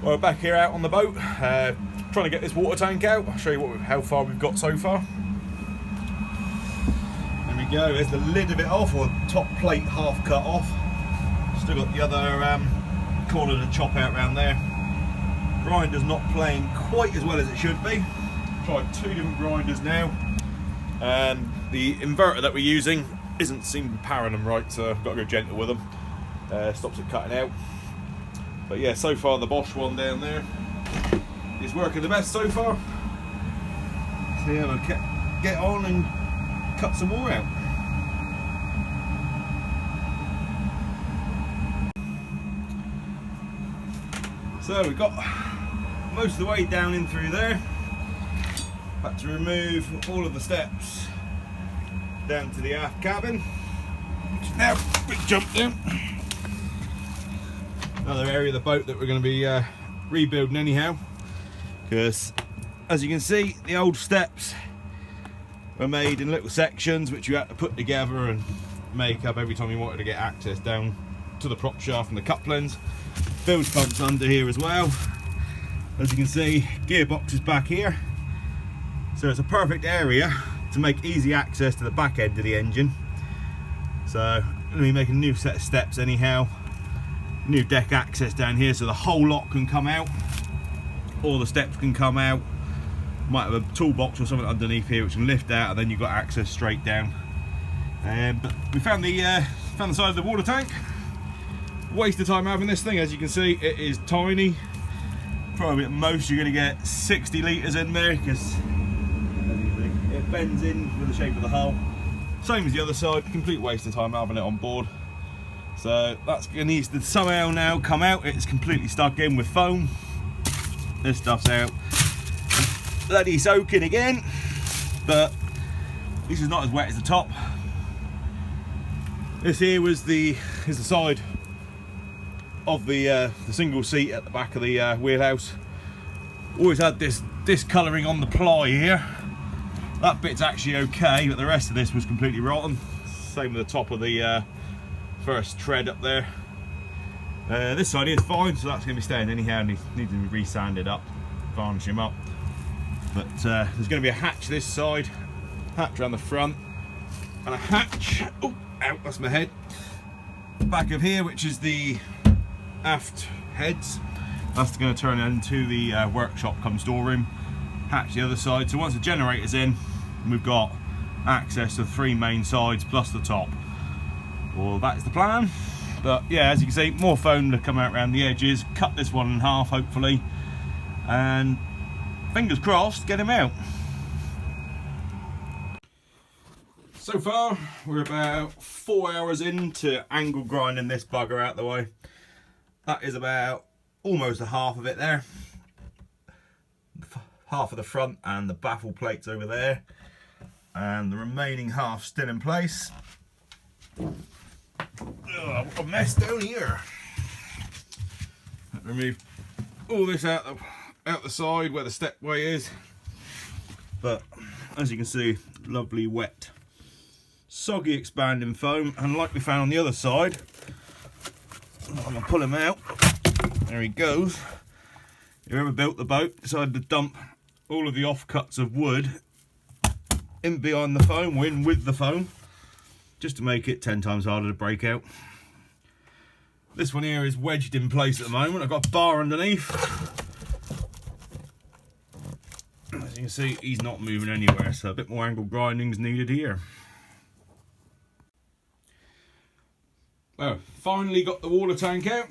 We're back here out on the boat, trying to get this water tank out. I'll show you how far we've got so far. There we go, there's the lid of it off, or top plate half cut off. Still got the other corner to chop out around there. Grinder's not playing quite as well as it should be. Tried two different grinders now, and the inverter that we're using isn't seeming powering them right, so I've got to go gentle with them. Stops it cutting out. But yeah, so far the Bosch one down there is working the best so far. So yeah, we'll get on and cut some more out. So we've got most of the way down in through there. Had to remove all of the steps down to the aft cabin, which is now big jump down. Another area of the boat that we're going to be rebuilding anyhow, because as you can see, the old steps were made in little sections which you had to put together and make up every time you wanted to get access down to the prop shaft and the couplings. Bilge pumps under here as well. As you can see, gearbox is back here, so it's a perfect area to make easy access to the back end of the engine. So I'm going to be making a new set of steps anyhow. New deck access down here, so the whole lot can come out. All the steps can come out. Might have a toolbox or something underneath here which can lift out, and then you've got access straight down. But we found the side of the water tank. Waste of time having this thing. As you can see, it is tiny. Probably at most you're going to get 60 litres in there, because it bends in with the shape of the hull. Same as the other side. Complete waste of time having it on board. So that's going to need to somehow now come out. It's completely stuck in with foam. This stuff's out. Bloody soaking again, but this is not as wet as the top. This here is the side of the single seat at the back of the wheelhouse. Always had this discolouring on the ply here. That bit's actually okay, but the rest of this was completely rotten. Same with the top of the first tread up there. This side is fine, so that's going to be staying anyhow. Needs to be re-sanded up, varnish him up. But there's going to be a hatch this side, hatch around the front, and a hatch, oh, out, that's my head, back of here, which is the aft heads. That's going to turn into the workshop come storeroom. Hatch the other side, so once the generator's in, we've got access to 3 main sides plus the top. Well, that's the plan. But yeah, as you can see, more foam to come out around the edges. Cut this one in half, hopefully, and fingers crossed, get him out. So far, we're about 4 hours into angle grinding this bugger out the way. That is about almost a half of it there. Half of the front and the baffle plates over there, and the remaining half still in place. Oh, what a mess down here. Remove all this out the side where the stepway is, but as you can see, lovely wet soggy expanding foam, and like we found on the other side, I'm going to pull him out. There he goes. Whoever built the boat decided to dump all of the offcuts of wood in behind the foam, or in with the foam, just to make it 10 times harder to break out. This one here is wedged in place at the moment. I've got a bar underneath. As you can see, he's not moving anywhere, so a bit more angle grinding is needed here. Well, finally got the water tank out.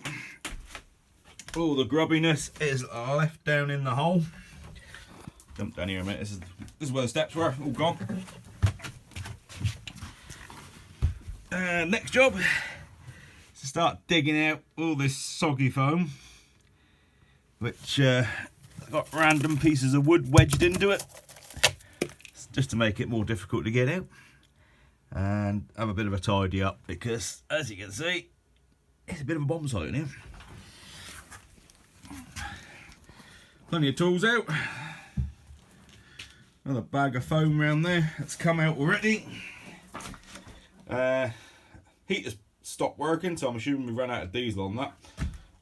All the grubbiness is left down in the hole. Jump down here a minute. This is where the steps were, all gone. Next job is to start digging out all this soggy foam, which got random pieces of wood wedged into it, just to make it more difficult to get out, and have a bit of a tidy up, because as you can see, it's a bit of a bomb site in here. Plenty of tools out. Another bag of foam around there that's come out already. Heater's stopped working, so I'm assuming we've run out of diesel on that.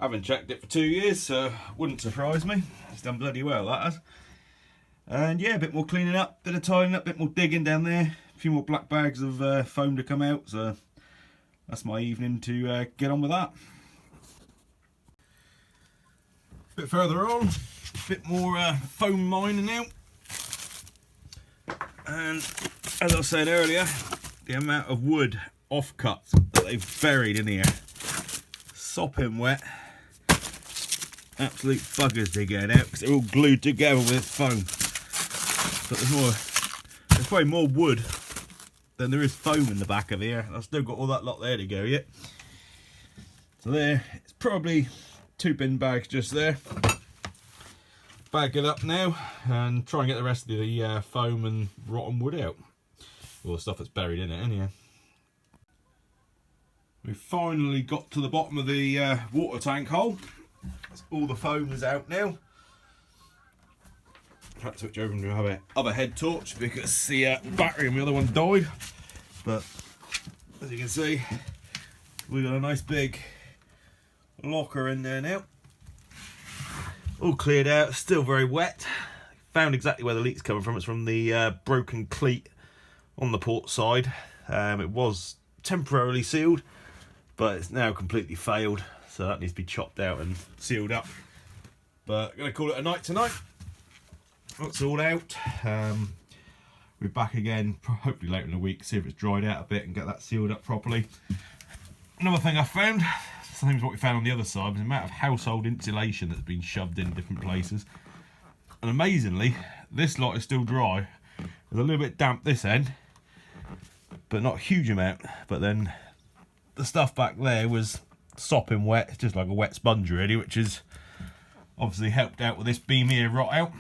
I haven't checked it for 2 years, so wouldn't surprise me. It's done bloody well, that has. And yeah, a bit more cleaning up, bit of tidying up, a bit more digging down there. A few more black bags of foam to come out, so that's my evening to get on with that. A bit further on, a bit more foam mining out. And as I said earlier, the amount of wood offcuts that they've buried in here, sopping wet. Absolute buggers to get out because they're all glued together with foam. But there's probably more wood than there is foam in the back of here. I've still got all that lot there to go yet. So there, it's probably 2 bin bags just there. Bag it up now and try and get the rest of the foam and rotten wood out. All the stuff that's buried in it anyhow. We've finally got to the bottom of the water tank hole. All the foam is out now. I had to switch over and have a other head torch because the battery in the other one died. But as you can see, we've got a nice big locker in there now. All cleared out, still very wet. Found exactly where the leak's coming from. It's from the broken cleat on the port side. It was temporarily sealed, but it's now completely failed. So that needs to be chopped out and sealed up. But I'm going to call it a night tonight. That's all out. We're back again, hopefully later in the week, see if it's dried out a bit and get that sealed up properly. Another thing I found, same as what we found on the other side, was the amount of household insulation that's been shoved in different places. And amazingly, this lot is still dry. There's a little bit damp this end, but not a huge amount. But then the stuff back there was sopping wet. It's just like a wet sponge really, which has obviously helped out with this beam here rot out.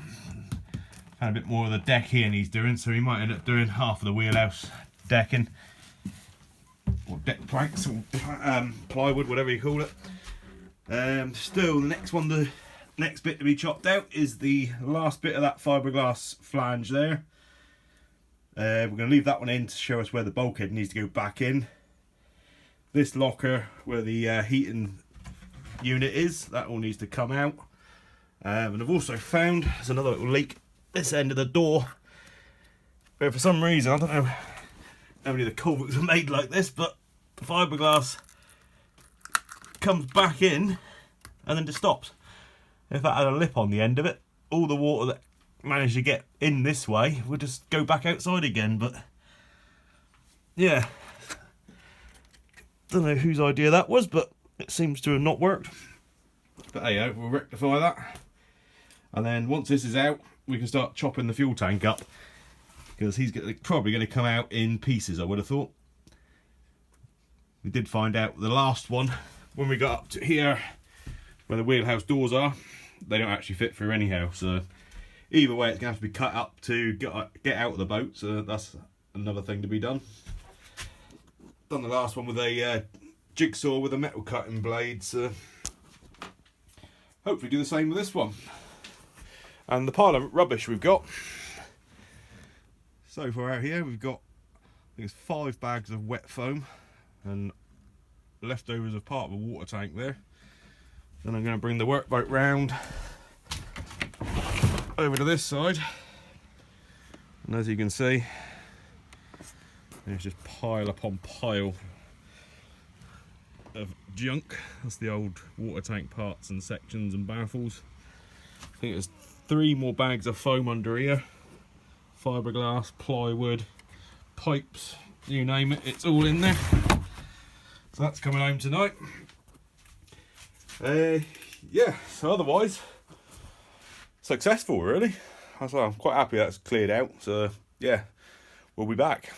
Found a bit more of the deck here needs doing, so he might end up doing half of the wheelhouse decking, or deck planks, or plywood, whatever you call it. Still, the next bit to be chopped out is the last bit of that fiberglass flange there. We're going to leave that one in to show us where the bulkhead needs to go back in. This locker where the heating unit is, that all needs to come out. And I've also found there's another little leak this end of the door, where for some reason, I don't know how many of the culverts are made like this, but the fiberglass comes back in and then just stops. If that had a lip on the end of it, all the water that managed to get in this way would just go back outside again. But yeah, don't know whose idea that was, but it seems to have not worked. But hey, we'll rectify that, and then once this is out, we can start chopping the fuel tank up, because he's probably going to come out in pieces, I would have thought. We did find out the last one, when we got up to here where the wheelhouse doors are, they don't actually fit through anyhow, so either way it's going to have to be cut up to get out of the boat, so that's another thing to be done. Done the last one with a jigsaw with a metal cutting blade, so hopefully do the same with this one. And the pile of rubbish we've got so far out here, we've got, I think it's 5 bags of wet foam and leftovers of part of a water tank there. Then I'm going to bring the workboat round over to this side, and as you can see, there's just pile upon pile of junk. That's the old water tank parts and sections and baffles. I think there's 3 more bags of foam under here. Fiberglass, plywood, pipes, you name it, it's all in there. So that's coming home tonight. Yeah, so otherwise, successful really. I'm quite happy that's cleared out, so yeah, we'll be back.